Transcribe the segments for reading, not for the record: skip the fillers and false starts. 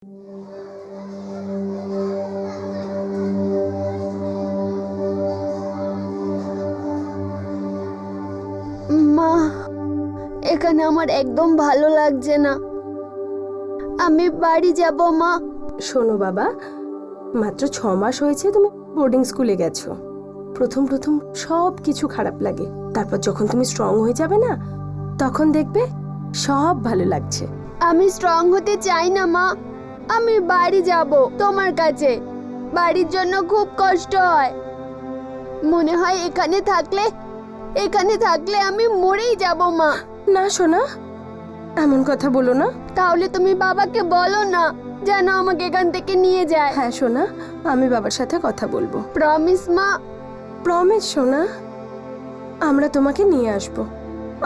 মা, এখানে আমার একদম ভালো লাগছে না। আমি বাড়ি যাব মা। শোনো বাবা, মাত্র 6 মাস হয়েছে তুমি বোর্ডিং স্কুলে গেছো। প্রথম প্রথম সব কিছু খারাপ লাগে, তারপর যখন তুমি স্ট্রং হয়ে যাবে না, তখন দেখবে সব ভালো লাগছে। আমি স্ট্রং হতে চাই না মা। আমি বাড়ি যাব তোমার কাছে। বাড়ির জন্য খুব কষ্ট হয়। মনে হয় এখানে থাকলে আমি মরেই যাব মা। না সোনা, এমন কথা বলো না। তাহলে তুমি বাবাকে বলো না যেন আমাকে এখান থেকে নিয়ে যায়। হ্যাঁ সোনা, আমি বাবার সাথে কথা বলবো। প্রমিস মা। প্রমিস সোনা, আমরা তোমাকে নিয়ে আসবো।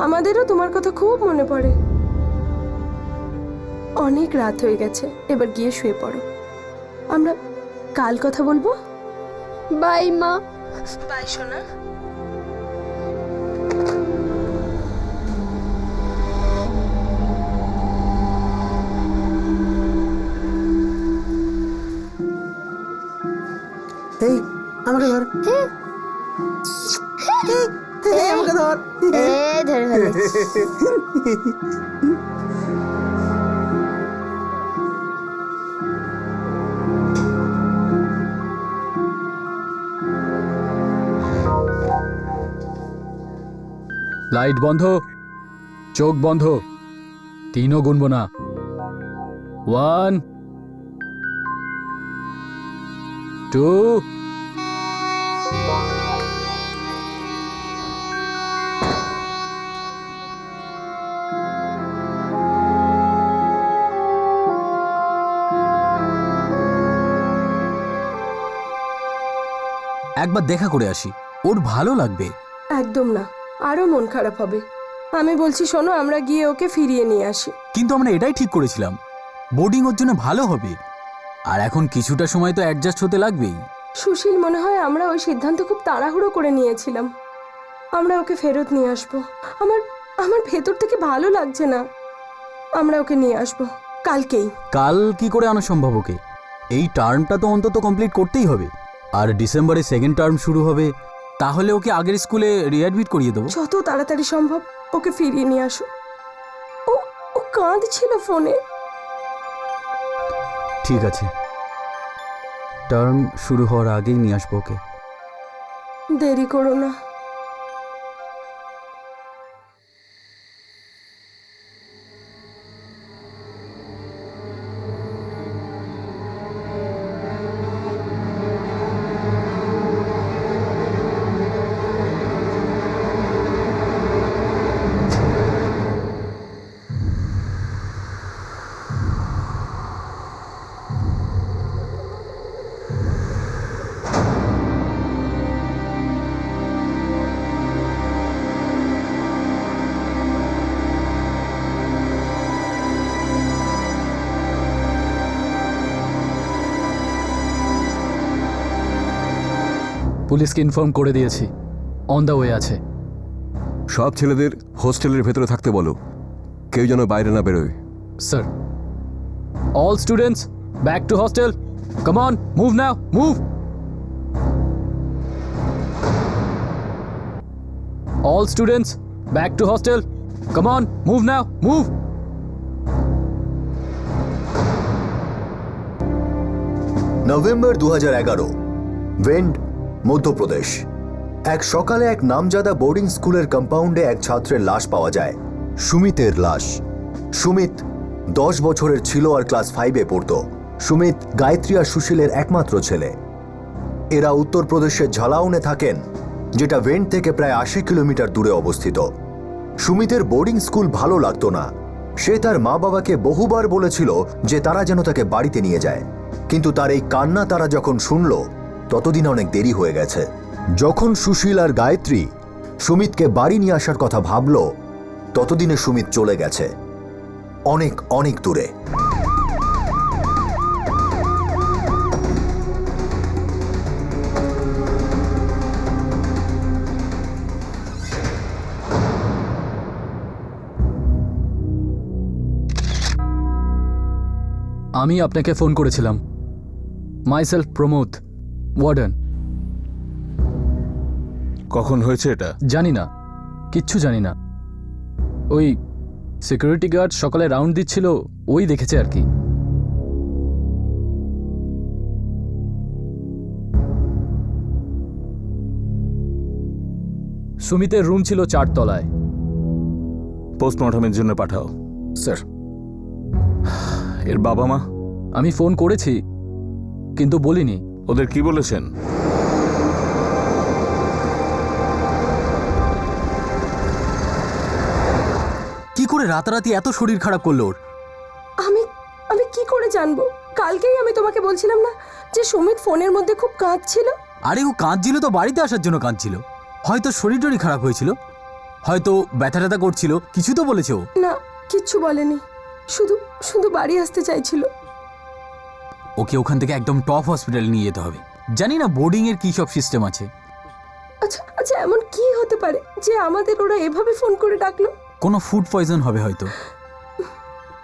আমাদেরও তোমার কথা খুব মনে পড়ে। অনেক রাত হয়ে গেছে, এবার গিয়ে শুয়ে পড়ো। আমরা কাল কথা বলবো। বাই মা। বাই সোনা। এই আমাকে ধর, এই আমাকে ধর। ধরে ফেলেছি। লাইট বন্ধ, চোখ বন্ধ, 3ও গুনবো না। 1 2 একবার দেখা করে আসি, ওর ভালো লাগবে। একদম না, আরো মন খারাপ হবে। আমি বলছি শোনো, আমরা গিয়ে ওকে ফিরিয়ে নিয়ে আসি। কিন্তু আমরা এটাই ঠিক করেছিলাম, বোর্ডিং ওর জন্য ভালো হবে। আর এখন কিছুটা সময় তো অ্যাডজাস্ট হতে লাগবেই। সুশীল, মনে হয় আমরা ওই সিদ্ধান্ত খুব তাড়াহুড়ো করে নিয়েছিলাম। আমরা ওকে ফেরত নিয়ে আসবো। আমার আমার ভেতর থেকে ভালো লাগছে না। আমরা ওকে নিয়ে আসবো কালকেই। কাল কি করে আনা সম্ভব ওকে? এই টার্মটা তো অন্তত কমপ্লিট করতেই হবে। আর ডিসেম্বরে 2nd টার্ম শুরু হবে, তাহলে ওকে আগের স্কুলে রিঅ্যাডমিট করিয়ে দেবো। যত তাড়াতাড়ি সম্ভব ওকে ফিরিয়ে নিয়ে আসো। ও ও কাঁদছিল ফোনে। ঠিক আছে, টার্ম শুরু হওয়ার আগেই নিয়ে আসবো ওকে। দেরি করো না। পুলিশকে ইনফর্ম করে দিয়েছি, অন দ্য ওয়ে আছে। সব ছেলেদের হোস্টেলের ভেতরে থাকতে বলো, কেউ যেন বাইরে না বেরোয়। Sir, all students back to hostel. Come on, move now, move. All students back to hostel. Come on, move now, move. November 2011, Bhind, Madhya Pradesh. এক সকালে এক নামজাদা বোর্ডিং স্কুলের কম্পাউন্ডে এক ছাত্রের লাশ পাওয়া যায়, সুমিতের লাশ। সুমিত 10 বছরের ছিল আর ক্লাস 5-এ পড়তো। সুমিত গায়ত্রী আর সুশীলের একমাত্র ছেলে। এরা উত্তরপ্রদেশের ঝালাউনে থাকেন, যেটা ভেন্ড থেকে প্রায় 80 কিলোমিটার দূরে অবস্থিত। সুমিতের বোর্ডিং স্কুল ভালো লাগতো না। সে তার মা বাবাকে বহুবার বলেছিল যে তারা যেন তাকে বাড়িতে নিয়ে যায়, কিন্তু তার এই কান্না তারা যখন শুনল, ততদিন অনেক দেরি হয়ে গেছে। যখন সুশীল আর গায়ত্রী সুমিতকে বাড়ি নিয়ে আসার কথা ভাবল, ততদিনে সুমিত চলে গেছে অনেক অনেক দূরে। আমি আপনাকে ফোন করেছিলাম। My self Pramod, warden. কখন হয়েছে এটা? জানি না, কিচ্ছু জানি না। ওই সিকিউরিটি গার্ড সকালে রাউন্ড দিচ্ছিল, ওই দেখেছে আর কি। সুমিতের রুম ছিল 4 তলায়। পোস্টমর্টমের জন্য পাঠাও। স্যার, এর বাবা মা? আমি ফোন করেছি কিন্তু বলিনি। ওদের কি বলেছেন? কি করে রাতারাতি এত শরীর খারাপ করলো ওর? আমি আমি কি করে জানবো? কালকেই আমি তোমাকে বলছিলাম না যে সুমিত ফোনের মধ্যে খুব কাঁদছিল। আরে ও কাঁদছিল তো বাড়িতে আসার জন্য কাঁদছিল। হয়তো শরীর টরীর খারাপ হয়েছিল, হয়তো ব্যথা ট্যাথা করছিল, কিছু তো বলেছে ও। না, কিচ্ছু বলেনি, শুধু শুধু বাড়ি আসতে চাইছিল। ওকে ওখান থেকে একদম টপ হসপিটালে নিয়ে যেতে হবে। জানি না বোর্ডিং এর কি সব সিস্টেম আছে। আচ্ছা আচ্ছা, এমন কি হতে পারে যে আমাদের ওরা এভাবে ফোন করে ডাকলো? কোনো ফুড পয়জন হবে হয়তো।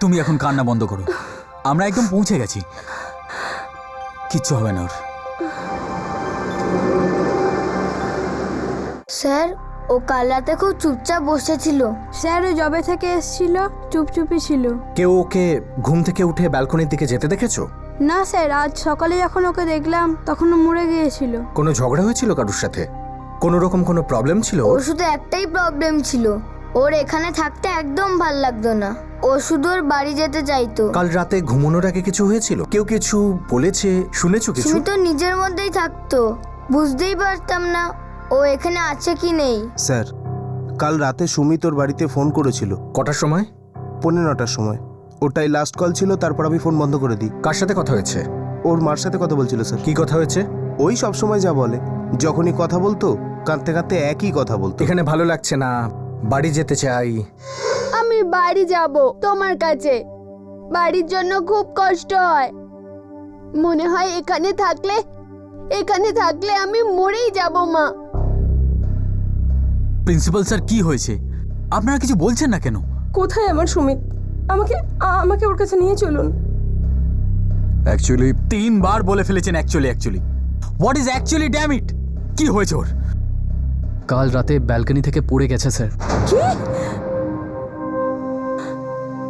তুমি এখন কান্না বন্ধ করো, আমরা একদম পৌঁছে গেছি, কিচ্ছু হবে না ওর। স্যার, ও কাল রাতে খুব চুপচাপ বসেছিল। স্যার ও জবে থেকে এসেছিল, চুপচুপই ছিল। কেউ ওকে ঘুম থেকে উঠে ব্যালকনির দিকে যেতে দেখেছো? না স্যার, আজ সকালে যখন ওকে দেখলাম তখন ও মরে গিয়েছিল। কোনো ঝগড়া হয়েছিল কারোর সাথে? কোনো রকম কোনো প্রবলেম ছিল ওর ওর? শুধু একটাই প্রবলেম ছিল, ওর এখানে থাকতে একদম ভাল লাগতো না। ও শুধু ওর বাড়ি যেতে চাইতো। কাল রাতে ঘুমানোর আগে কিছু হয়েছিল? কেউ কিছু বলেছে, শুনেছো কিছু? তুমি তো নিজের মধ্যেই থাকতো, বুঝতেই পারতাম না ও এখানে আছে কি নেই। স্যার, কাল রাতে সুমিত ওর বাড়িতে ফোন করেছিল কটার সময়? 9:15টার সময়। ওটাই লাস্ট কল ছিল, তারপর আমি ফোন বন্ধ করে দিই। কার সাথে কথা হয়েছে? ওর মার সাথে কথা বলছিল স্যার। কি কথা হয়েছে? ওই সব সময় যা বলে, যখনই কথা বলতো কাঁদতে কাঁদতে একই কথা বলতো। এখানে ভালো লাগছে না, বাড়ি যেতে চাই। আমি বাড়ি যাব তোমার কাছে। বাড়ির জন্য খুব কষ্ট হয়। মনে হয় এখানে থাকলে আমি মরেই যাব মা। প্রিন্সিপাল স্যার, কি হয়েছে? আপনারা কিছু বলছেন না কেন? কোথায় আমার সুমিত? আমাকে আমাকে ওর কাছে নিয়ে চলুন। অ্যাকচুয়ালি 3 বার বলে ফেলেছেন actually. What is actually, damn it? কি হয়েছে ওর? কাল রাতে ব্যালকনি থেকে পড়ে গেছে স্যার। কি?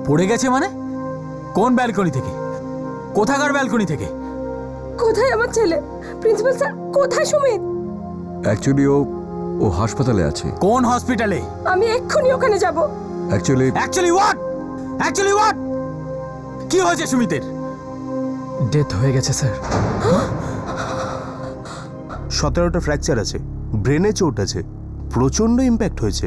পড়ে গেছে মানে? কোন ব্যালকনি থেকে? কোথাকার ব্যালকনি থেকে? কোথায় আমার ছেলে? প্রিন্সিপাল স্যার, কোথায় সুমিত? অ্যাকচুয়ালি ও হাসপাতালে আছে। কোন হসপিটালে? আমি এক্ষুনি ওখানে যাব। Actually actually what? কি হয়েছে সুমিতের? ডেথ হয়ে গেছে স্যার। 17টা ফ্র্যাকচার আছে, ব্রেনে চোট আছে, প্রচণ্ড ইম্প্যাক্ট হয়েছে।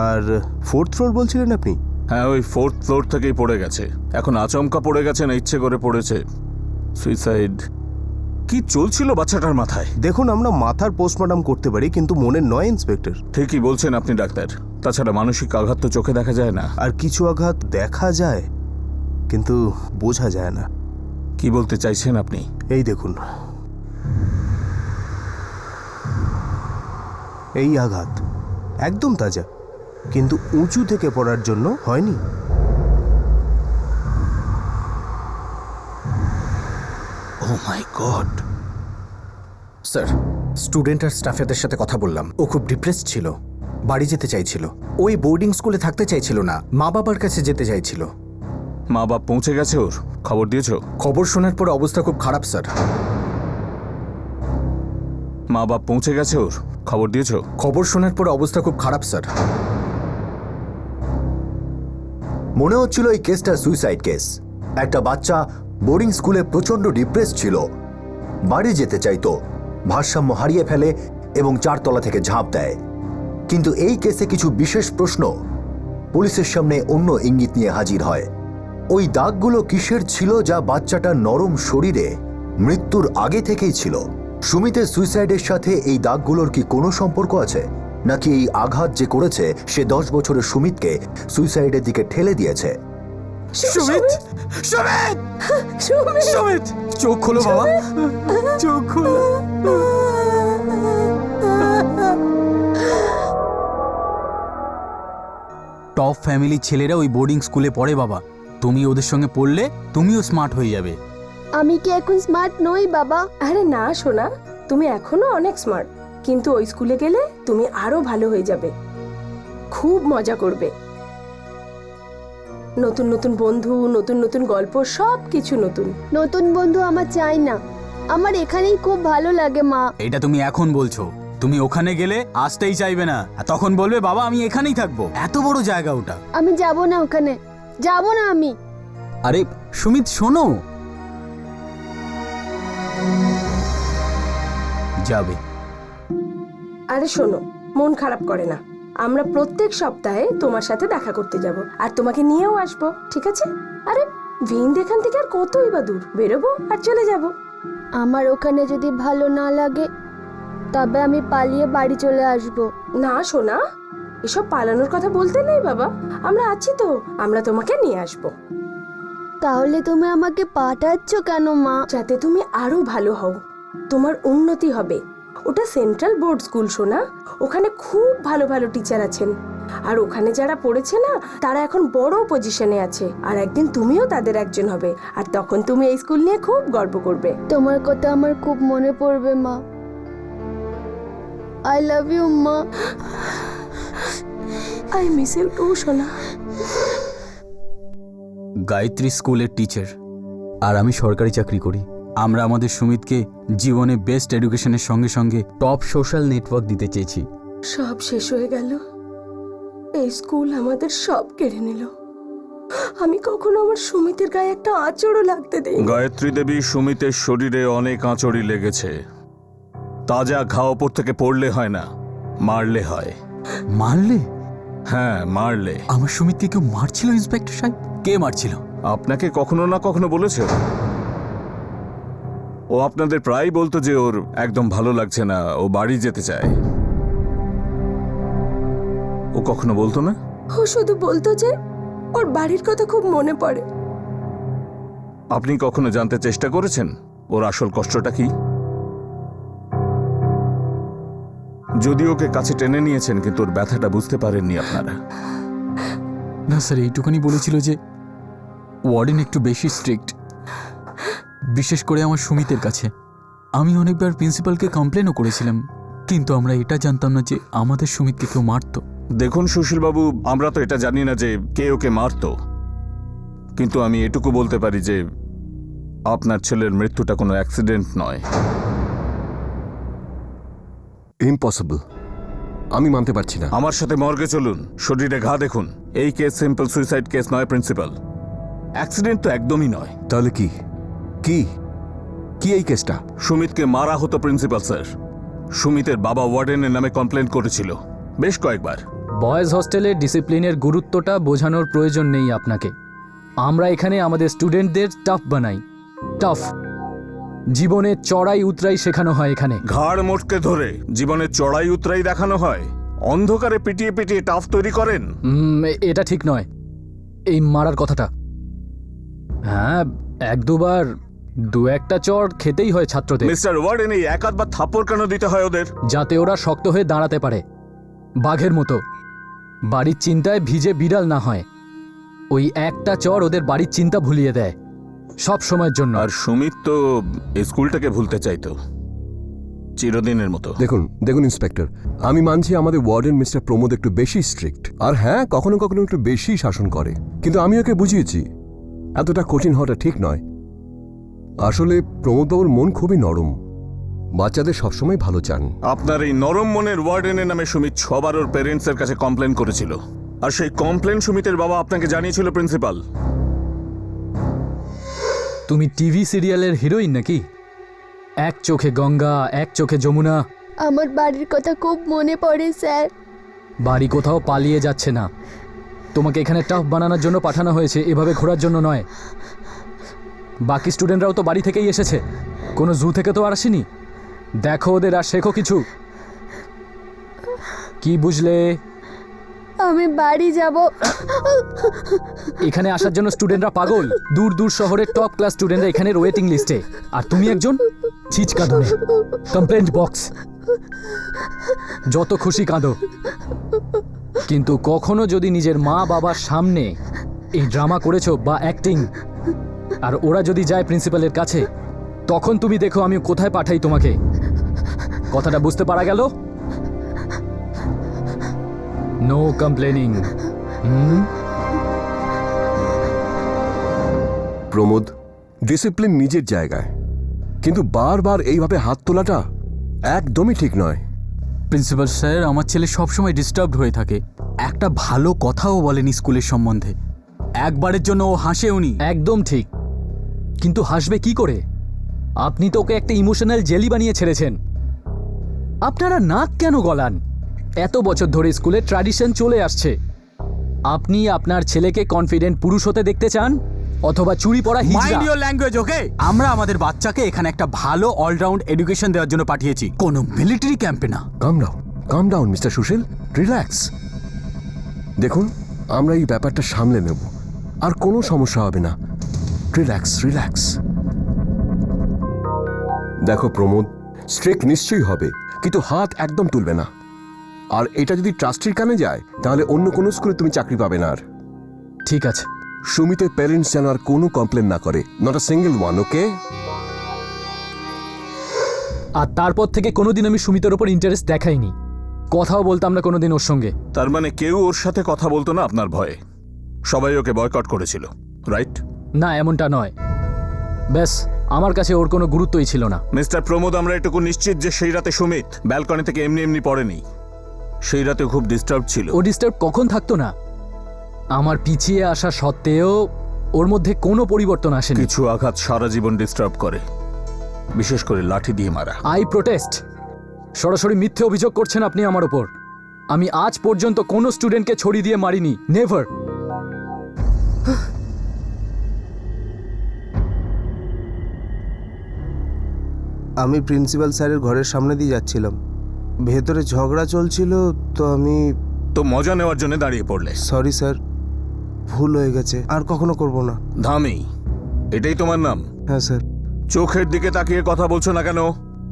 আর 4th ফ্লোর বলছিলেন আপনি? হ্যাঁ, ওই 4th ফ্লোর থেকেই পড়ে গেছে। এখন আচমকা পড়ে গেছে না ইচ্ছে করে পড়েছে? সুইসাইড? কি চলছিল বাচ্চাটার মাথায়? দেখুন, আমরা মাথার পোস্টমর্টম করতে পারি, কিন্তু মনের নয় ইন্সপেক্টর। ঠিকই বলছেন আপনি ডাক্তার। তাছাড়া মানসিক আঘাত তো চোখে দেখা যায় না। আর কিছু আঘাত দেখা যায় কিন্তু বোঝা যায় না। কি বলতে চাইছেন আপনি? এই দেখুন, এই আঘাত একদম তাজা, কিন্তু উঁচু থেকে পড়ার জন্য হয়নি। ও মাই গড! স্যার, স্টুডেন্ট আর স্টাফেদের সাথে কথা বললাম। ও খুব ডিপ্রেসড ছিল, বাড়ি যেতে চাইছিল। ওই বোর্ডিং স্কুলে থাকতে চাইছিল না, মা বাবার কাছে যেতে চাইছিল। মা বাপ পৌঁছে গেছে ওর? খবর দিয়েছো? খবর শোনার পর অবস্থা খুব খারাপ স্যার। মা বাপ পৌঁছে গেছে ওর? খবর দিয়েছো? খবর শোনার পর অবস্থা খুব খারাপ স্যার। মনে হচ্ছিল এই কেসটা সুইসাইড কেস। একটা বাচ্চা বোর্ডিং স্কুলে প্রচন্ড ডিপ্রেস ছিল, বাড়ি যেতে চাইতো, ভারসাম্য হারিয়ে ফেলে এবং 4 তলা থেকে ঝাঁপ দেয়। কিন্তু এই কেসে কিছু বিশেষ প্রশ্ন পুলিশের সামনে অন্য ইঙ্গিত নিয়ে হাজির হয়। ওই দাগগুলো কিসের ছিল যা বাচ্চাটার নরম শরীরে মৃত্যুর আগে থেকেই ছিল? সুমিতের সুইসাইডের সাথে এই দাগগুলোর কি কোনো সম্পর্ক আছে, নাকি এই আঘাত যে করেছে সে 10 বছরের সুমিতকে সুইসাইডের দিকে ঠেলে দিয়েছে? সুমিত! সুমিত! সুমিত! চোখ খোলো বাবা, চোখ খোলো। টপ ফ্যামিলির ছেলেরা ওই বোর্ডিং স্কুলে পড়ে বাবা। তুমি ওদের সঙ্গে পড়লে তুমিও স্মার্ট হয়ে যাবে। আমি কি এখন স্মার্ট নই বাবা? আরে না সোনা, তুমি এখনো অনেক স্মার্ট, কিন্তু ওই স্কুলে গেলে তুমি আরো ভালো হয়ে যাবে, খুব মজা করবে। নতুন নতুন বন্ধু, নতুন নতুন গল্প, সব কিছু নতুন। নতুন বন্ধু আমার চাই না, আমার এখানেই খুব ভালো লাগে মা। এটা তুমি এখন বলছো, তুমি ওখানে গেলে আসতেই চাইবে না, আর তখন বলবে বাবা আমি এখানেই থাকবো। এত বড় জায়গা ওটা। আমি যাব না ওখানে, যাব না আমি। আরে সুমিত শোনো, যাবে। আরে শোনো, মন খারাপ করে না, আমরা প্রত্যেক সপ্তাহে তোমার সাথে দেখা করতে যাব, আর তোমাকে নিয়েও আসবো, ঠিক আছে? আরে ভিন্দ এখান থেকে আর কতই বা দূর, বেরোবো আর চলে যাব। আমার ওখানে যদি ভালো না লাগে তবে আমি পালিয়ে বাড়ি চলে আসব। না সোনা, এসব পালানোর কথা বলতে নেই বাবা, আমরা আছি তো, আমরা তোমাকে নিয়ে আসবো। তাহলে তুমি আমাকে পাঠাচ্ছ কেন মা? যাতে তুমি আরো ভালো হও, তোমার উন্নতি হবে। ওটা সেন্ট্রাল বোর্ড স্কুল সোনা, ওখানে খুব ভালো ভালো টিচার আছেন, আর ওখানে যারা পড়েছে না তারা এখন বড় পজিশনে আছে, আর একদিন তুমিও তাদের একজন হবে, আর তখন তুমি এই স্কুল নিয়ে খুব গর্ব করবে। তোমার কথা আমার খুব মনে পড়বে মা। আই লাভ ইউ মা। আই মিস ইউ টু সোনা। গায়ত্রী স্কুলের টিচার, আর আমি সরকারি চাকরি করি। আমরা আমাদের সুমিতকে জীবনে বেস্ট এডুকেশনের সঙ্গে সঙ্গে টপ সোশ্যাল নেটওয়ার্ক দিতে চেয়েছি। সব শেষ হয়ে গেল, এই স্কুল আমাদের সব কেড়ে নিল। আমি কখনো আমার সুমিতের গায়ে একটা আঁচড়ও লাগতে দেই। গায়ত্রী দেবী, সুমিতের শরীরে অনেক আঁচড়ি লেগেছে। তাজা ঘাও ওপর থেকে পড়লে হয় না, মারলে হয়। মারলে? হ্যাঁ, মারলে। আমার সুমিতকে কেউ মারছিল ইন্সপেক্টর সাহেব? কে মারছিল? আপনাকে কখনো না কখনো বলেছে? ও আপনাদের প্রায় বলতো যে ওর একদম ভালো লাগছে না, ও বাড়ি যেতে চায়। ও কখনো বলতো না? ও শুধু বলতো যে ওর বাড়ির কথা খুব মনে পড়ে। আপনি কখনো জানতে চেষ্টা করেছেন ওর আসল কষ্টটা কি? যদি ওকে কাছে টেনে নিয়েছেন, কিন্তু ওর ব্যথাটা বুঝতে পারেননি আপনারা। না স্যার, এইটুকুনি বলেছিল যে ওয়ার্ডেন একটু বেশি স্ট্রিক্ট, বিশেষ করে আমার সুমিতের কাছে। আমি অনেকবার প্রিন্সিপালকে কমপ্লেনও করেছিলাম, কিন্তু আমরা এটা জানতাম না যে আমাদের সুমিতকে কেউ মারতো। দেখুন সুশীলবাবু, আমরা তো এটা জানি না যে কে ওকে মারতো, কিন্তু আমি এটুকু বলতে পারি যে আপনার ছেলের মৃত্যুটা কোনো অ্যাক্সিডেন্ট নয়। ইম্পসিবল, আমি মানতে পারছি না। আমার সাথে মর্গে চলুন, শরীরে ঘা দেখুন। এই কেস সিম্পল সুইসাইড কেস নয় প্রিন্সিপাল, অ্যাক্সিডেন্ট তো একদমই নয়। তাহলে কি কি কি এই কেসটা? সুমিতকে মারা হতো প্রিন্সিপাল স্যার। সুমিতের বাবা ওয়ার্ডেনের নামে কমপ্লেন করেছিল বেশ কয়েকবার। বয়েজ হোস্টেলের ডিসিপ্লিনের গুরুত্বটা বোঝানোর প্রয়োজন নেই আপনাকে। আমরা এখানে আমাদের স্টুডেন্টদের টাফ বানাই। টাফ জীবনে চড়াই উতরাই শেখানো হয় এখানে। ঘাড় মোটকে ধরে জীবনে চড়াই উতরাই দেখানো হয়, অন্ধকারে পিটিয়ে পিটিয়ে টাফ তৈরি করেন। এটা ঠিক নয়, এই মারার কথাটা। হ্যাঁ, এক দুবার দু একটা চড় খেতেই হয় ছাত্রদের। মিস্টার ওয়ার্ডেন, এই এক আধবার থাপ্পড় কেন দিতে হয় ওদের? যাতে ওরা শক্ত হয়ে দাঁড়াতে পারে, বাঘের মতো। বাড়ির চিন্তায় ভিজে বিড়াল না হয়। ওই একটা চড় ওদের বাড়ির চিন্তা ভুলিয়ে দেয় সব সময়ের জন্য। আর সুমিত তো স্কুলটাকে ভুলতে চাইতো চিরদিনের মতো। দেখুন ইন্সপেক্টর, আমি মানছি আমাদের ওয়ার্ডেন মিস্টার প্রমোদ একটু বেশি স্ট্রিক্ট, আর হ্যাঁ কখনো কখনো একটু বেশি শাসন করে, কিন্তু আমি ওকে বুঝিয়েছি এতটা কঠিন হওয়াটা ঠিক নয়। আসলে প্রমোদবাবুর মন খুবই নরম, বাচ্চাদের সবসময় ভালো চান। আপনার এই নরম মনের ওয়ার্ডেনের নামে সুমিত ছবার ওর প্যারেন্টসের কাছে কমপ্লেন করেছিল, আর সেই কমপ্লেন সুমিতের বাবা আপনাকে জানিয়েছিল প্রিন্সিপাল। তুমি টিভি সিরিয়ালের হিরোইন নাকি? এক চোখে গঙ্গা, এক চোখে যমুনা। আমার বাড়ির কথা খুব মনে পড়ে স্যার। বাড়ি কোথাও পালিয়ে যাচ্ছে না, তোমাকে এখানে টাফ বানানোর জন্য পাঠানো হয়েছে, এভাবে ঘোরার জন্য নয়। বাকি স্টুডেন্টরাও তো বাড়ি থেকেই এসেছে, কোনো জু থেকে তো আর আসেনি। দেখো ওদের আর শেখো কিছু। কি বুঝলে? আমি বাড়ি যাব। এখানে আসার জন্য স্টুডেন্টরা পাগল। দূর দূর শহরের টপ ক্লাস স্টুডেন্টরা এখানে ওয়েটিং লিস্টে, আর তুমি একজন ছিচকা ধরে কমপ্লেন্ট বক্স। যত খুশি কাঁদো, কিন্তু কখনো যদি নিজের মা বাবার সামনে এই ড্রামা করেছো বা অ্যাক্টিং, আর ওরা যদি যায় প্রিন্সিপালের কাছে, তখন তুমি দেখো আমি কোথায় পাঠাই তোমাকে। কথাটা বুঝতে পারা গেল? No complaining. প্রমোদ, ডিসিপ্লিন নিজের জায়গায়, কিন্তু বারবার এইভাবে হাত তোলাটা একদমই ঠিক নয়। প্রিন্সিপাল স্যার, আমার ছেলে সবসময় ডিস্টার্বড হয়ে থাকে। একটা ভালো কথাও বলেনি স্কুলের সম্বন্ধে। একবারের জন্য ও হাসেওনি। একদম ঠিক, কিন্তু হাসবে কি করে? আপনি তো ওকে একটা ইমোশনাল জেলি বানিয়ে ছেড়েছেন। আপনারা নাক কেন গলান? এত বছর ধরে স্কুলে ট্র্যাডিশন চলে আসছে। আপনি আপনার ছেলেকে কনফিডেন্ট পুরুষ হতে দেখতে চান, অথবা চুরি পরা হিজড়া? মাইন্ড ইওর ল্যাঙ্গুয়েজ, ওকে? আমরা আমাদের বাচ্চাকে এখানে একটা ভালো অলরাউন্ড এডুকেশন দেওয়ার জন্য পাঠিয়েছি, কোনো মিলিটারি ক্যাম্পে না। কাম ডাউন মিস্টার সুশীল, রিল্যাক্স। দেখুন, আমরা এই ব্যাপারটা সামলে নেব, আর কোনো সমস্যা হবে না। Relax relax. দেখো প্রমোদ, স্ট্রিক্ট নিশ্চয়ই হবে, কিন্তু হাত একদম তুলবে না। আর এটা যদি ট্রাস্টির কানে যায়, তাহলে অন্য কোনো স্কুলে তুমি চাকরি পাবে না আর। ঠিক আছে। সুমিতের প্যারেন্টস যেন আর কোনো কমপ্লেন না করে, নট আ সিঙ্গেল ওয়ান, ওকে? আর তারপর থেকে কোনোদিন আমি সুমিতের ওপর ইন্টারেস্ট দেখাইনি, কথাও বলতাম না কোনোদিন ওর সঙ্গে। তার মানে কেউ ওর সাথে কথা বলতো না আপনার ভয়ে? সবাই ওকে বয়কট করেছিল, রাইট? না, এমনটা নয়। ব্যাস, আমার কাছে ওর কোনো গুরুত্বই ছিল না। মিস্টার প্রমোদ, আমরা এটুকু নিশ্চিত যে সেই রাতে সুমিত ব্যালকনি থেকে এমনি এমনি পড়েনি। সেই রাতে খুব ডিস্টার্ব ছিল। ও ডিস্টার্ব কখন থাকতো না? আমার পিছিয়ে আসা সত্ত্বেও ওর মধ্যে কোনো পরিবর্তন আসেনি। কিছু আঘাত সারা জীবন ডিস্টার্ব করে, বিশেষ করে লাঠি দিয়ে মারা। I protest. সরাসরি মিথ্যে অভিযোগ করছেন আপনি আমার ওপর। আমি আজ পর্যন্ত কোনো স্টুডেন্টকে ছড়ি দিয়ে মারিনি, নেভার। আমি প্রিন্সিপাল স্যারের ঘরের সামনে দিয়ে যাচ্ছিলাম, ভেতরে ঝগড়া চলছিল, তো আমি তো মজা নেওয়ার জন্য দাঁড়িয়ে পড়লে। সরি স্যার, ভুল হয়ে গেছে, আর কখনো করব না। ধামি, এটাই তোমার নাম? হ্যাঁ স্যার। চোখের দিকে তাকিয়ে কথা বলছো না কেন?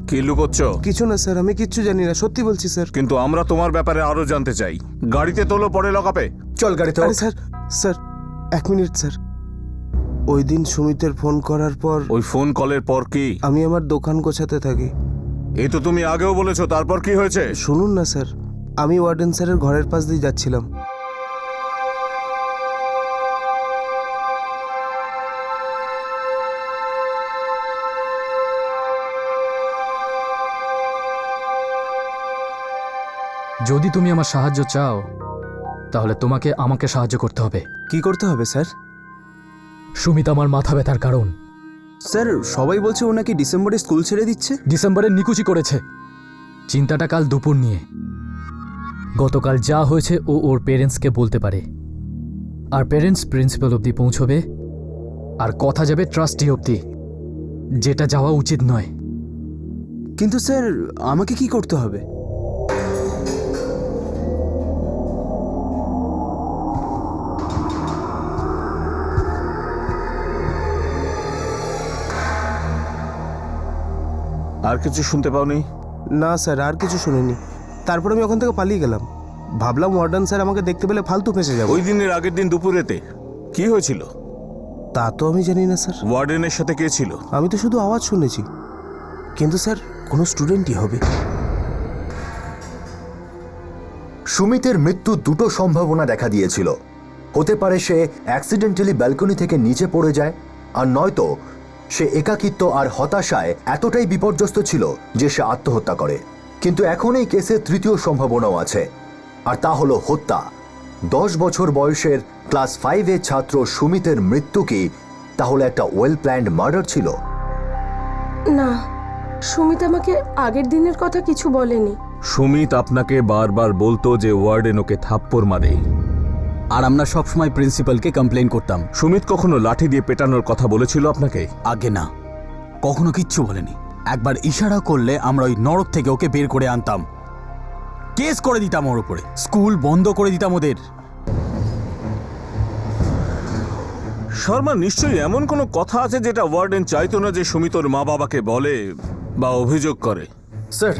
কি লুকোচ্ছ? কিছু না স্যার, আমি কিচ্ছু জানি না, সত্যি বলছি স্যার। কিন্তু আমরা তোমার ব্যাপারে আরো জানতে চাই। গাড়িতে তোলো, পরে লকাপে। চল গাড়িতে। আরে স্যার, স্যার 1 মিনিট স্যার। ওই দিন সুমিতের ফোন করার পর ওই ফোন কলের পর কি? আমি আমার দোকান গোছাতে থাকি। এই তো তুমি আগেও বলেছো, তারপর কি হয়েছে? শুনুন না স্যার, আমি ওয়ার্ডেন স্যারের ঘরের পাশ দিয়ে যাচ্ছিলাম। যদি তুমি আমার সাহায্য চাও, তাহলে তোমাকে আমাকে সাহায্য করতে হবে। কি করতে হবে স্যার? সুমিত আমার মাথা ব্যথার কারণ। স্যার, সবাই বলছে ও নাকি ডিসেম্বরে স্কুল ছেড়ে দিচ্ছে। ডিসেম্বরে নিকুচি করেছে। চিন্তাটা কাল দুপুর নিয়ে। গতকাল যা হয়েছে ও ওর পেরেন্টসকে বলতে পারে, আর পেরেন্টস প্রিন্সিপাল অবধি পৌঁছবে, আর কথা যাবে ট্রাস্টি অবধি, যেটা যাওয়া উচিত নয়। কিন্তু স্যার, আমাকে কি করতে হবে? আর কিছু শুনতে পাওনি? না স্যার, আর কিছু শুনিনি। তারপর আমি ওখান থেকে পালিয়ে গেলাম। ভাবলাম ওয়ার্ডেন স্যার আমাকে দেখতে পেলে ফালতু ফেঁসে যাবে। ওই দিনের আগের দিন দুপুরেতে কি হয়েছিল তা তো আমি জানি না স্যার। ওয়ার্ডেনের সাথে কে ছিল? আমি তো শুধু আওয়াজ শুনেছি। কিন্তু স্যার, কোনো স্টুডেন্টই হবে। সুমিতের মৃত্যুর দুটো সম্ভাবনা দেখা দিয়েছিল। হতে পারে সে অ্যাক্সিডেন্টালি ব্যালকনি থেকে নিচে পড়ে যায়, আর নয়তো সে একাকিত্ব আর হতাশায় এতটাই বিপর্যস্ত ছিল যে সে আত্মহত্যা করে। কিন্তু এখন এই কেসের তৃতীয় সম্ভাবনাও আছে, আর তা হলো হত্যা। 10 বছর বয়সের ক্লাস 5-এর ছাত্র সুমিতের মৃত্যু কি তাহলে একটা ওয়েল প্ল্যান্ড মার্ডার ছিল? না, সুমিত আমাকে আগের দিনের কথা কিছু বলেনি। সুমিত আপনাকে বারবার বলতো যে ওয়ার্ডেন ওকে থাপ্পড় মারে, আর আমরা সবসময় প্রিন্সিপালকে কমপ্লেন করতাম। সুমিত কখনো লাঠি দিয়ে পেটানোর কথা বলেছিল আপনাকে? আগে না, কখনো কিচ্ছু বলেনি। একবার ইশারা করলে আমরা ওই নরক থেকে ওকে বের করে আনতাম, কেস করে দিতাম ওর উপরে, স্কুল বন্ধ করে দিতাম ওদের। শর্মা, নিশ্চয়ই এমন কোনো কথা আছে যেটা ওয়ার্ডেন চাইতো না যে সুমিতর মা বাবাকে বলে বা অভিযোগ করে। স্যার,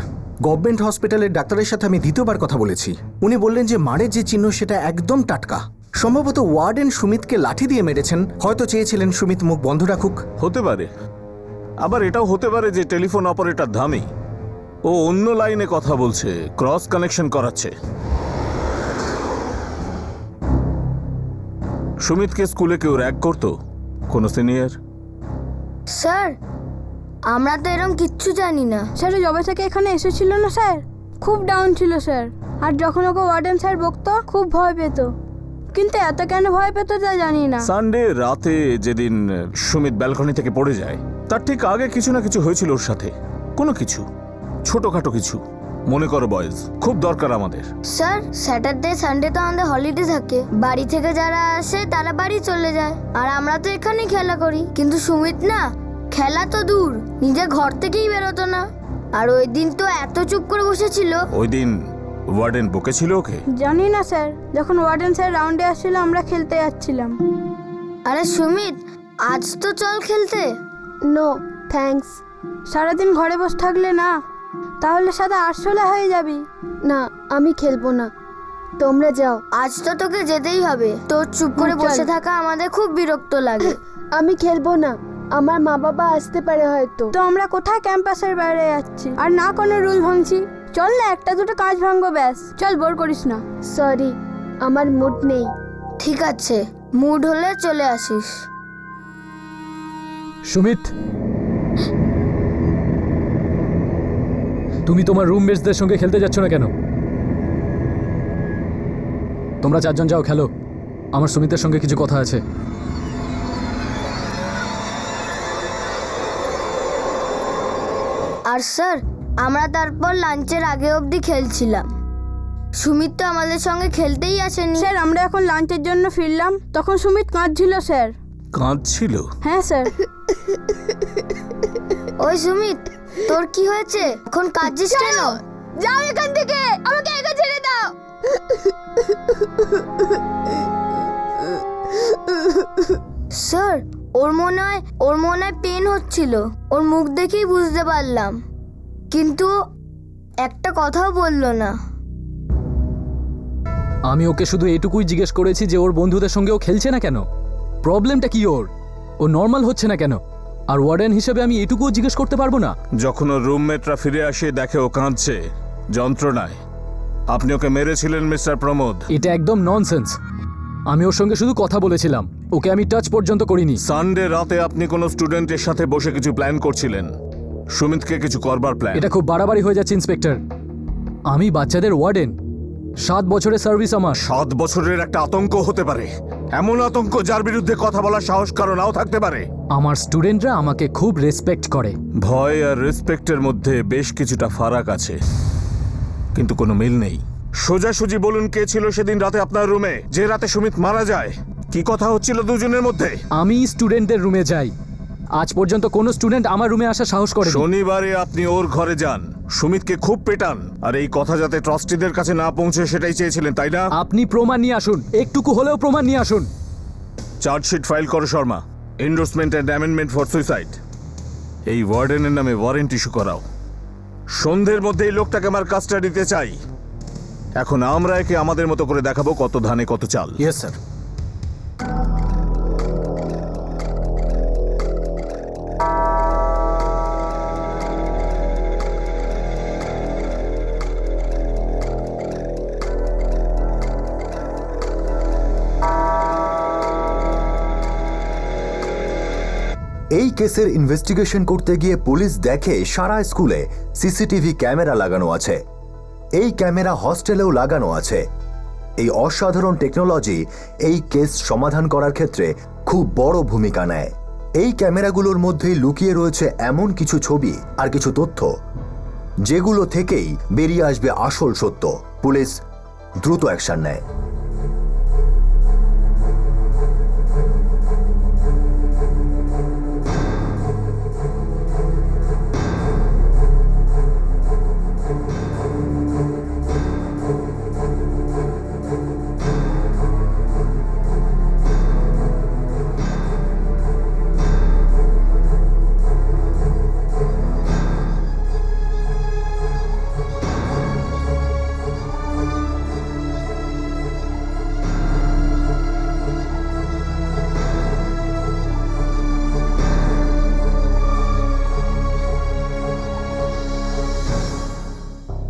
গভর্নমেন্ট হসপিটালের ডাক্তারের সাথে আমি দ্বিতীয়বার কথা বলেছি। উনি বললেন যে মারের যে চিহ্ন সেটা একদম টাটকা। সম্ভবত ওয়ার্ডেন সুমিতকে লাঠি দিয়ে মেরেছেন, হয়তো চেয়েছিলেন সুমিত মুখ বন্ধ রাখুক। হতে পারে, আবার এটাও হতে পারে যে টেলিফোন অপারেটর ধামি ও অন্য লাইনে কথা বলছে, ক্রস কানেকশন করাচ্ছে। সুমিতকে স্কুলে কেউ র্যাগ করতো? কোনো সিনিয়র? স্যার আমরা তো এরকম কিচ্ছু জানি না। স্যার যবে থেকে এখানে এসেছিল না স্যার, খুব ডাউন ছিল স্যার। আর যখন ওকে ওয়ার্ডেন স্যার বকতো খুব ভয় পেত, কিন্তু এত কেন ভয় পেত তা জানি না। সানডে রাতে যেদিন সুমিত ব্যালকনি থেকে পড়ে যায়, তার ঠিক আগে কিছু না কিছু হয়েছিল ওর সাথে, কোনো কিছু ছোটখাটো কিছু। মনে করো বয়েজ, খুব দরকার আমাদের। স্যার স্যাটারডে সানডে তো আমাদের হলিডে থাকে, বাড়ি থেকে যারা আসে তারা বাড়ি চলে যায়, আর আমরা তো এখানেই খেলা করি। কিন্তু সুমিত না, খেলা তো দূর, নিজের ঘর থেকেই বেরোতো না। আর ওই দিন তো এত চুপ করে বসেছিল। ওই দিন ওয়ার্ডেন বকেছিল ওকে? জানি না স্যার, যখন ওয়ার্ডেন স্যার রাউন্ডে আসছিল আমরা খেলতে যাচ্ছিলাম। আরে সুমিত, আজ তো চল খেলতে। নো থ্যাঙ্কস, সারাদিন ঘরে বসে থাকলে না তাহলে সাদা আরশোলা হয়ে যাবি। না আমি খেলবো না, তোমরা যাও। আজ তো তোকে যেতেই হবে, তোর চুপ করে চল। বসে থাকা আমাদের খুব বিরক্ত লাগে। আমি খেলবো না, আমার মা বাবা আসতে পারে হয়তো। তো আমরা কোথায় ক্যাম্পাসের বাইরে যাচ্ছি আর না কোনো রুল ভাঙছি। চল না, একটা দুটো কাজ ভাঙবো ব্যাস, চল বোর করিস না। সরি, আমার মুড নেই। ঠিক আছে, মুড হলে চলে আসিস। সুমিত, তুমি তোমার রুমমেটসদের সঙ্গে খেলতে যাচ্ছ না কেন? তোমরা চারজন যাও খেলো, আমার সুমিতের সঙ্গে কিছু কথা আছে। আর স্যার আমরা তারপর লাঞ্চের আগে অবধি খেলছিলাম। সুমিত তো আমাদের সঙ্গে খেলতেই আসেনি। স্যার আমরা এখন লাঞ্চের জন্য ফিরলাম, তখন সুমিত কাঁদছিল স্যার। কাঁদছিল? হ্যাঁ স্যার। ওই সুমিত, তোর কি হয়েছে? এখন কাঁদছিস কেন? যাও এখান থেকে, আমাকে একা ছেড়ে দাও। স্যার ওর মনে হয় পেন হচ্ছিল, ওর মুখ দেখেই বুঝতে পারলাম, কিন্তু একটা কথাও বললো না। আমি ওকে শুধু এটুকুই জিজ্ঞেস করেছি যে ওর বন্ধুদের সঙ্গে ও খেলছে না কেন, প্রবলেমটা কি ওর, ও নর্মাল হচ্ছে না কেন। আর ওয়ার্ডেন হিসেবে আমি এটুকুও জিজ্ঞেস করতে পারবো না? যখন ওর রুমমেটরা ফিরে আসে দেখে ও কাঁদছে যন্ত্রণায়, আপনি ওকে মেরেছিলেন মিস্টার প্রমোদ। এটা একদম ননসেন্স। আমি ওর সঙ্গে শুধু কথা বলেছিলাম, ওকে আমি টাচ পর্যন্ত করিনি। সানডে রাতে আপনি কোনো স্টুডেন্টের সাথে বসে কিছু প্ল্যান করছিলেন, সুমিতকে কিছু করবার প্ল্যান। এটা খুব বাড়াবাড়ি হয়ে যাচ্ছে ইন্সপেক্টর। আমি বাচ্চাদের ওয়ার্ডেন, 7 বছরের সার্ভিস আমার। 7 বছরের একটা আতঙ্ক হতে পারে, এমন আতঙ্ক যার বিরুদ্ধে কথা বলার সাহস কারো নাও থাকতে পারে। আমার স্টুডেন্টরা আমাকে খুব রেসপেক্ট করে। ভয় আর রেসপেক্টের মধ্যে বেশ কিছুটা ফারাক আছে, কিন্তু কোনো মিল নেই। সোজাসুজি বলুন, কে ছিল সেদিন রাতে আপনার রুমে, যে রাতে সুমিত মারা যায়? কি কথা হচ্ছিল দুজনের মধ্যে? আমি স্টুডেন্টদের রুমে যাই, আজ পর্যন্ত কোনো স্টুডেন্ট আমার রুমে আসা সাহস করে। শনিবারে আপনি ওর ঘরে যান, সুমিতকে খুব পেটান, আর এই কথা যাতে ট্রাস্টিদের কাছে না পৌঁছে সেটাই চেয়েছিলেন, তাই না? আপনি প্রমাণ নিয়ে আসুন, একটুকু হলেও প্রমাণ নিয়ে আসুন। চার্জশিট ফাইল করো Sharma, endorsement and amendment for suicide. এই ওয়ার্ডেনের নামে ওয়ারেন্ট ইস্যু করাও। সন্ধ্যের মধ্যে এই লোকটাকে আমার কাস্টাডিতে চাই। এখন আমরা একে আমাদের মতো করে দেখাবো কত ধানে কত চাল। Yes sir. এই কেসের ইনভেস্টিগেশন করতে গিয়ে পুলিশ দেখে সারা স্কুলে সিসিটিভি ক্যামেরা লাগানো আছে। এই ক্যামেরা হস্টেলেও লাগানো আছে। এই অসাধারণ টেকনোলজি এই কেস সমাধান করার ক্ষেত্রে খুব বড় ভূমিকা নেয়। এই ক্যামেরাগুলোর মধ্যেই লুকিয়ে রয়েছে এমন কিছু ছবি আর কিছু তথ্য যেগুলো থেকেই বেরিয়ে আসবে আসল সত্য। পুলিশ দ্রুত অ্যাকশন নেয়।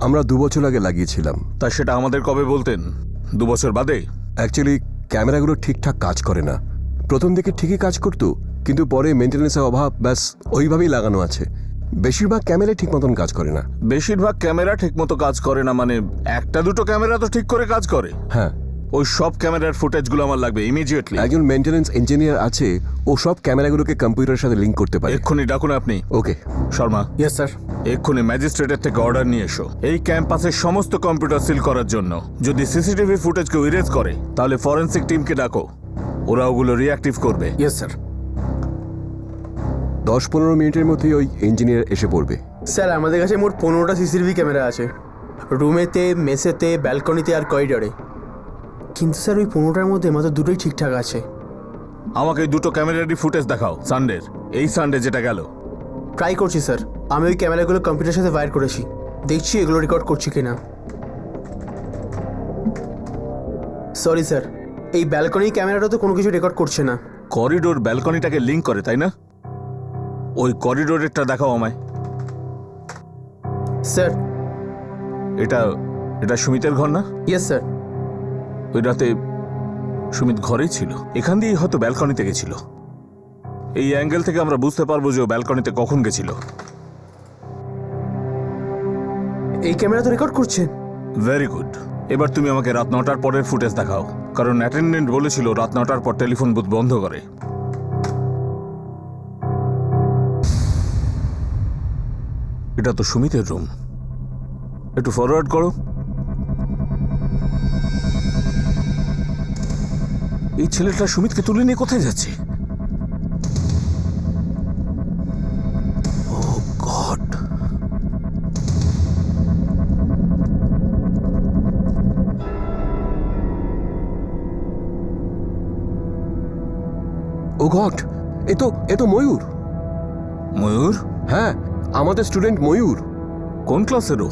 আমরা 2 বছর আগে লাগিয়েছিলাম। তা সেটা আমাদের কবে বলতেন? 2 বছর বাদে? অ্যাকচুয়ালি ক্যামেরাগুলো ঠিকঠাক কাজ করে না। প্রথম দিকে ঠিকই কাজ করতো, কিন্তু পরে মেনটেন্যান্সের অভাব, ব্যাস ওইভাবেই লাগানো আছে। বেশিরভাগ ক্যামেরাই ঠিক মতন কাজ করে না। বেশিরভাগ ক্যামেরা ঠিকমতো কাজ করে না মানে একটা দুটো ক্যামেরা তো ঠিক করে কাজ করে। হ্যাঁ, ওই সব ক্যামেরার ফুটেজগুলো আমার লাগবে ইমিডিয়েটলি। একজন মেনটেন্যান্স ইঞ্জিনিয়ার আছে, ও সব ক্যামেরাগুলোকে কম্পিউটারের সাথে লিংক করতে পারে। এক্ষুনি ডাকুন আপনি। ওকে শর্মা, ইয়েস স্যার। এক্ষুনি ম্যাজিস্ট্রেটের থেকে অর্ডার নিয়ে এসো এই ক্যাম্পাসের সমস্ত কম্পিউটার সিল করার জন্য। যদি সিসিটিভি ফুটেজকে ইরেজ করে তাহলে ফরেনসিক টিমকে ডাকো, ওরা ওগুলো রিঅ্যাক্টিভ করবে। Yes sir. 10-15 মিনিটের মধ্যেই ওই ইঞ্জিনিয়ার এসে পড়বে। স্যার আমাদের কাছে মোট 15টা সিসিটিভি ক্যামেরা আছে, রুমেতে, মেসেতে, ব্যালকনিতে আর করিডরে। কিন্তু স্যার ওই 15টার মধ্যে মাত্র দুটোই ঠিকঠাক আছে। আমাকে এই দুটো ক্যামেরারই ফুটেজ দেখাও, সানডের, এই সানডে যেটা গেল। ট্রাই করছি স্যার, আমি ওই ক্যামেরাগুলো কম্পিউটারের সাথে ওয়্যার করেছি, দেখছি এগুলো রেকর্ড করছি কিনা। সরি স্যার, এই ব্যালকনি ক্যামেরাটা তো কোনো কিছু রেকর্ড করছে না। করিডোর ব্যালকনিটাকে লিংক করে, তাই না? ওই করিডোরেরটা দেখাও আমায়। স্যার এটা এটা সুমিতের ঘর না? Yes sir. ওই রাতে সুমিত ঘরেই ছিল, এখান দিয়েই হয়তো ব্যালকনিতে গেছিল। এই অ্যাঙ্গেল থেকে আমরা বুঝতে পারবো যে ও ব্যালকনিতে কখন গেছিল। এই ক্যামেরা তো রেকর্ড করছে। Very good. এবার তুমি আমাকে রাত 9টার পরের ফুটেজ দেখাও, কারণ অ্যাটেন্ডেন্ট বলেছিল রাত 9টার পর টেলিফোন বুথ বন্ধ করে। এটা তো সুমিতের রুম, একটু ফরওয়ার্ড করো। এই ছেলেটা সুমিতকে তুলে নিয়ে কোথায় যাচ্ছে? ও গড! ও গড, এ তো ময়ূর। ময়ূর? হ্যাঁ, আমাদের স্টুডেন্ট ময়ূর। কোন ক্লাসেরও?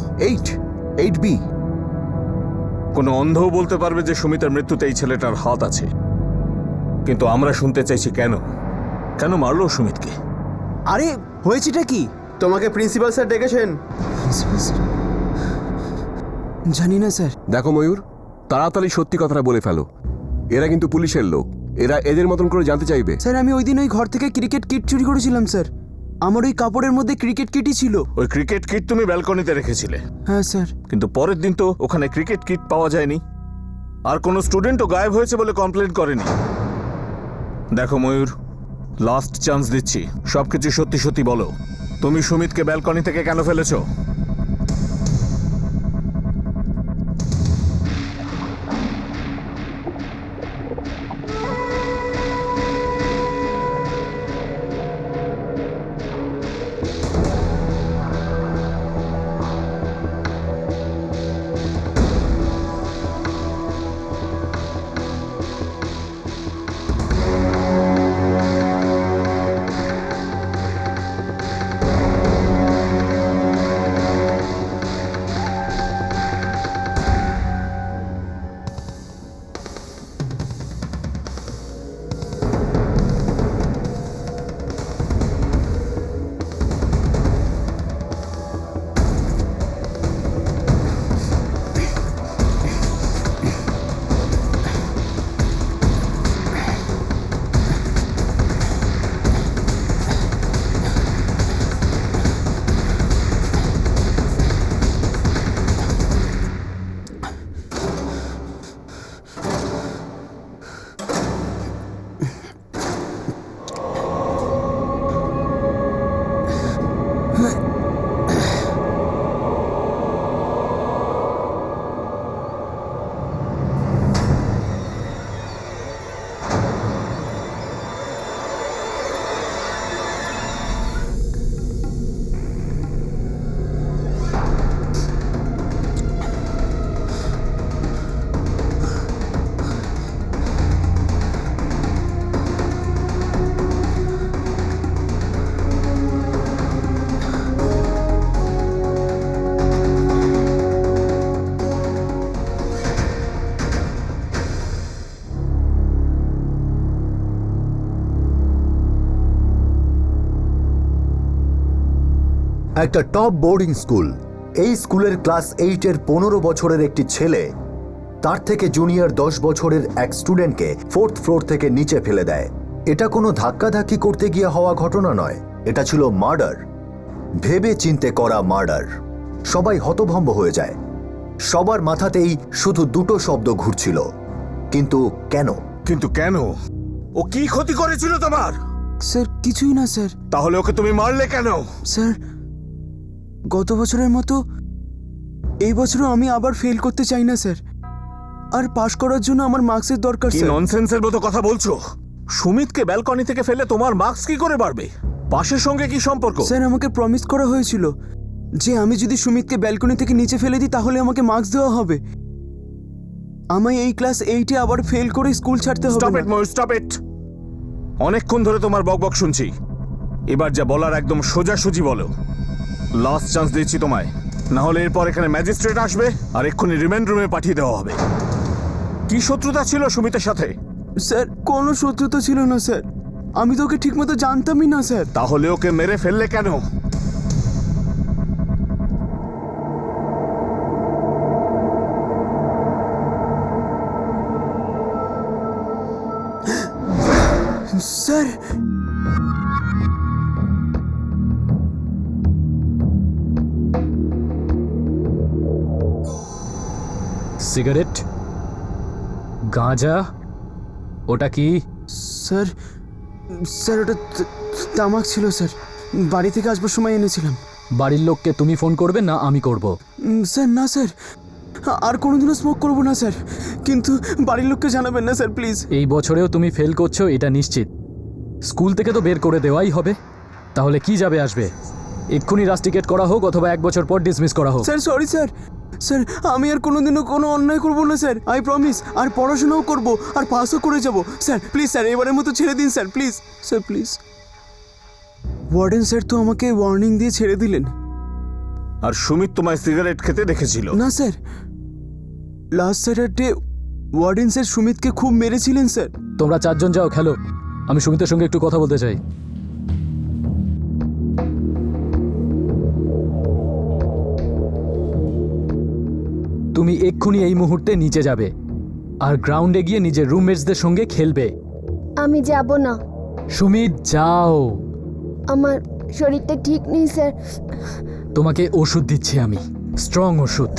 8B। কোনো অন্ধও বলতে পারবে যে সুমিতের মৃত্যুতে এই ছেলেটার হাত আছে, কিন্তু আমরা শুনতে চাইছি কেন কেন মারলো সুমিতকে? আরে হয়েছেটা কি? তোমাকে প্রিন্সিপাল স্যার ডেকেছেন। জানি না স্যার। দেখো ময়ূর, তাড়াতাড়ি সত্যি কথাটা বলে ফেলো। এরা কিন্তু পুলিশের লোক, এরা এদের মতন করে জানতে চাইবে। স্যার আমি ওই দিন ওই ঘর থেকে ক্রিকেট কিট চুরি করেছিলাম স্যার, আমার ওই কাপড়ের মধ্যে ক্রিকেট কিটই ছিল। ওই ক্রিকেট কিট তুমি ব্যালকনিতে রেখেছিলে? হ্যাঁ স্যার। কিন্তু পরের দিন তো ওখানে ক্রিকেট কিট পাওয়া যায়নি, আর কোনো স্টুডেন্টও গায়েব হয়েছে বলে কমপ্লেন করেনি। দেখো ময়ূর, লাস্ট চান্স দিচ্ছি, সবকিছু সত্যি সত্যি বলো। তুমি সুমিতকে ব্যালকনি থেকে কেন ফেলেছো? একটা টপ বোর্ডিং স্কুল এই স্কুলের ক্লাস 8-এর 15 বছরের একটি ছেলে তার থেকে জুনিয়র 10 বছরের এক স্টুডেন্টকে 4th ফ্লোর থেকে নিচে ফেলে দেয়। এটা কোনো ধাক্কাধাক্কি করতে গিয়ে হওয়া ঘটনা নয়, এটা ছিল মার্ডার, ভেবে চিন্তে করা মার্ডার। সবাই হতভম্ব হয়ে যায়। সবার মাথাতেই শুধু দুটো শব্দ ঘুরছিল, কিন্তু কেন? কিন্তু কেন? ও কি ক্ষতি করেছিল তোমার? স্যার কিছুই না স্যার। তাহলে ওকে তুমি মারলে কেন? স্যার গত বছরের মতো এই বছরও আমি আবার ফেল করতে চাই না স্যার, আর পাশ করার জন্য আমার মার্কসের দরকার কি স্যার। ননসেন্সের মতো কথা বলছো? সুমিতকে ব্যালকনি থেকে ফেলে তোমার মার্কস কি করে বাড়বে? পাশের সঙ্গে কি সম্পর্ক? স্যার আমাকে প্রমিস করা হয়েছিল যে আমি যদি সুমিতকে ব্যালকনি থেকে নিচে ফেলে দিই তাহলে আমাকে মার্কস দেওয়া হবে। আমায় এই ক্লাস 8-এ আবার ফেল করে স্কুল ছাড়তে হবে স্টপ না। ইট ময়ূর, স্টপ ইট। অনেকক্ষণ ধরে তোমার বকবক শুনছি, এবার যা বলার একদম সোজাসুজি বলো। লাস্ট চান্স দিচ্ছি তোমায়, না হলে এরপর এখানে ম্যাজিস্ট্রেট আসবে আর এক্ষুনি রিমান্ড রুমে পাঠিয়ে দেওয়া হবে। কি শত্রুতা ছিল সুমিতের সাথে? স্যার কোনো শত্রুতা ছিল না স্যার, আমি তো ওকে ঠিকমতো জানতামই না স্যার। তাহলে ওকে মেরে ফেললে কেন? স্যার সিগারেট, গাঁজা, ওটা কি? স্যার স্যার ওটা তামাক ছিল স্যার, বাড়ি থেকে আসবার সময় এনেছিলাম। বাড়ির লোককে তুমি ফোন করবে না আমি করব? স্যার না স্যার, আর কোনোদিনও স্মোক করবো না স্যার, কিন্তু বাড়ির লোককে জানাবেন না স্যার প্লিজ। এই বছরেও তুমি ফেল করছো এটা নিশ্চিত। স্কুল থেকে তো বের করে দেওয়াই হবে, তাহলে কি যাবে আসবে? এক্ষুনি রাস্টিকেট করা হোক অথবা 1 বছর পর ডিসমিস করা হোক। স্যার সরি স্যার, স্যার আমি আর কোনোদিনও কোনো অন্যায় করবো না স্যার, আই প্রমিস। আর পড়াশোনাও করবো আর পাসও করে যাব স্যার। প্লিজ স্যার এবারের মতো ছেড়ে দিন sir, please sir please. Warden sir তো আমাকে ওয়ার্নিং দিয়ে ছেড়ে দিলেন। আর সুমিত তোমায় সিগারেট খেতে দেখেছিল? না sir, last Saturday warden sir সুমিতকে খুব মেরেছিলেন স্যার। তোমরা 4 জন যাও খেলো, আমি সুমিতের সঙ্গে একটু কথা বলতে চাই। তুমি এক্ষুনি এই মুহূর্তে নিচে যাবে আর গ্রাউন্ডে গিয়ে নিজের রুমমেটসদের সঙ্গে খেলবে। আমি যাব না, সুমিত যাও। আমার শরীরটা ঠিক নেই স্যার। তোমাকে ওষুধ দিচ্ছি আমি, স্ট্রং ওষুধ।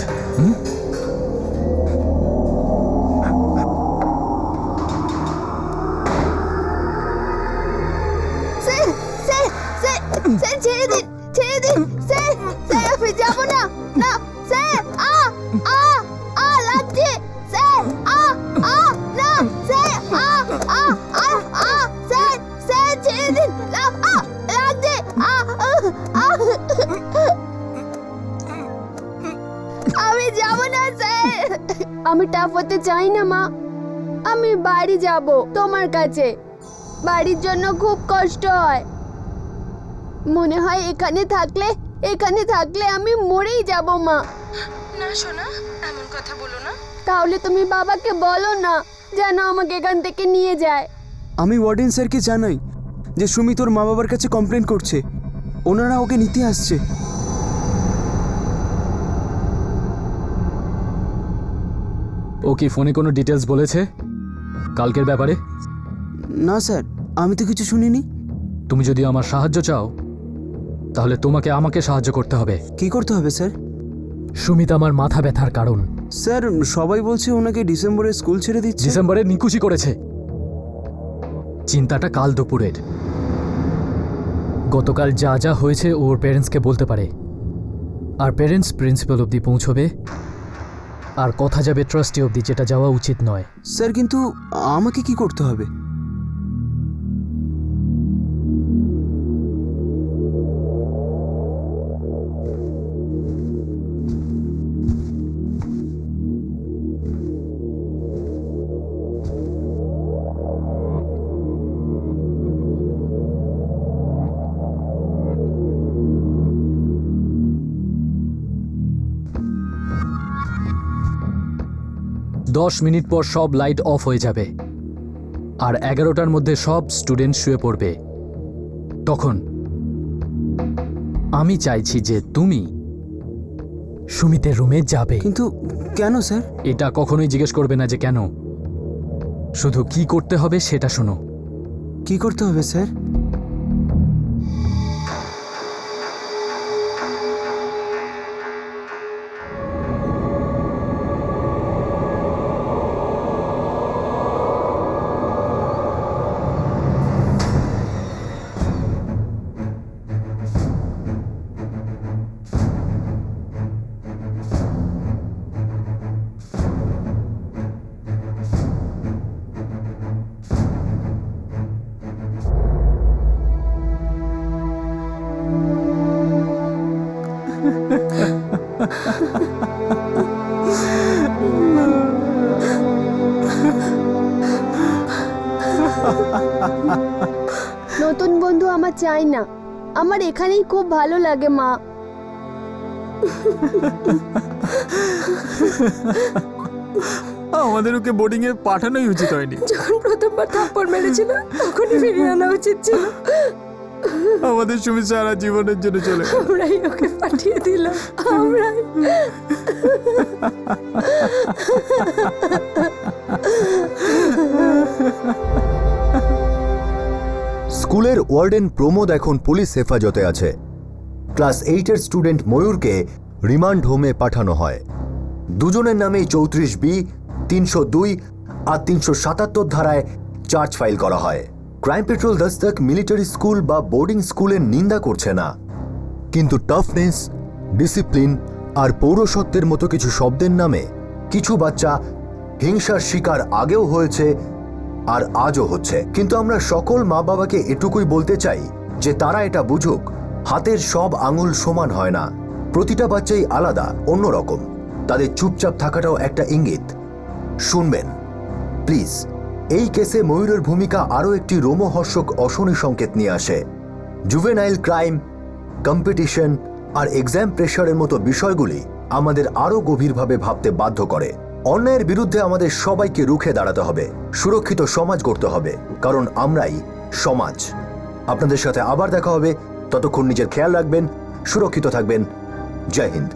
স্যার স্যার স্যার স্যার ছেড়ে দিন, ছেড়ে দিন স্যার। স্যার আমি যাব না, না স্যার। লাগছে স্যার, না স্যার, স্যার স্যার ছেড়ে দিন, লাগছে। আমি যাব না স্যার, আমি টাফ হতে চাই না মা। আমি বাড়ি যাব তোমার কাছে। বাড়ির জন্য খুব কষ্ট হয়, মনে হয় এখানে থাকলে আমি মরেই যাব মা। না সোনা, এমন কথা বলো না। তাহলে তুমি বাবাকে বলো না যেন আমাকে এখান থেকে নিয়ে যায়। আমি ওয়ার্ডেন স্যারকে জানাই যে সুমিত ওর মা বাবার কাছে কমপ্লেন করছে, ওনারা ওকে নিতে আসছে। ও কি ফোনে কোনো ডিটেলস বলেছে কালকের ব্যাপারে? না স্যার, আমি তো কিছু শুনিনি। তুমি যদি আমার সাহায্য চাও তাহলে তোমাকে আমাকে সাহায্য করতে হবে। কি করতে হবে স্যার? সুমিত আমার মাথা ব্যথার কারণ। স্যার সবাই বলছে ওনাকে ডিসেম্বরে স্কুল ছেড়ে দিচ্ছে। ডিসেম্বরে নিকুচি করেছে। চিন্তাটা কাল দুপুরের। গতকাল যা যা হয়েছে ওর প্যারেন্টসকে বলতে পারে, আর প্যারেন্টস প্রিন্সিপাল অবধি পৌঁছবে, আর কথা যাবে ট্রাস্টি অবধি, যেটা যাওয়া উচিত নয়। স্যার কিন্তু আমাকে কি করতে হবে? দশ মিনিট পর সব লাইট অফ হয়ে যাবে আর 11টার মধ্যে সব স্টুডেন্ট শুয়ে পড়বে। তখন আমি চাইছি যে তুমি সুমিতের রুমে যাবে। কিন্তু কেন স্যার? এটা কখনোই জিজ্ঞেস করবে না যে কেন, শুধু কি করতে হবে সেটা শোনো। কি করতে হবে স্যার? নতুন বন্ধু আমার চাই না, আমার এখানেই খুব ভালো লাগে মা। আমাদের ওকে বোর্ডিং এ পাঠানোই উচিত হয়নি। যখন প্রথমবার থাপ্পড় মেরেছিল তখনই ফিরিয়ে আনা উচিত ছিল। আমাদের সুমিত সারা জীবনের জন্য চলে গেল। আমরাই ওকে পাঠিয়ে দিলাম, আমরাই। স্কুলের ওয়ার্ডেন প্রমোদ এখন পুলিশ হেফাজতে আছে। ক্লাস 8-এর স্টুডেন্ট ময়ূরকে রিমান্ড হোমে পাঠানো হয়। দুজনের নামে 34B, 302 আর 377 ধারায় চার্জ ফাইল করা হয়। ক্রাইম পেট্রোল দস্তক মিলিটারি স্কুল বা বোর্ডিং স্কুলের নিন্দা করছে না, কিন্তু টাফনেস, ডিসিপ্লিন আর পৌরসত্বের মতো কিছু শব্দের নামে কিছু বাচ্চা হিংসার শিকার আগেও হয়েছে আর আজও হচ্ছে। কিন্তু আমরা সকল মা বাবাকে এটুকুই বলতে চাই যে তারা এটা বুঝুক, হাতের সব আঙুল সমান হয় না, প্রতিটা বাচ্চাই আলাদা, অন্যরকম। তাদের চুপচাপ থাকাটাও একটা ইঙ্গিত। শুনবেন প্লিজ। এই কেসে ময়ূরের ভূমিকা আরও একটি রোমহর্ষক অশনি সংকেত নিয়ে আসে। জুভেনাইল ক্রাইম, কম্পিটিশন আর এক্সাম প্রেশারের মতো বিষয়গুলি আমাদের আরও গভীরভাবে ভাবতে বাধ্য করে। অন্যায়ের বিরুদ্ধে আমাদের সবাইকে রুখে দাঁড়াতে হবে, সুরক্ষিত সমাজ গড়তে হবে, কারণ আমরাই সমাজ। আপনাদের সাথে আবার দেখা হবে, ততক্ষণ নিজের খেয়াল রাখবেন, সুরক্ষিত থাকবেন। জয় হিন্দ।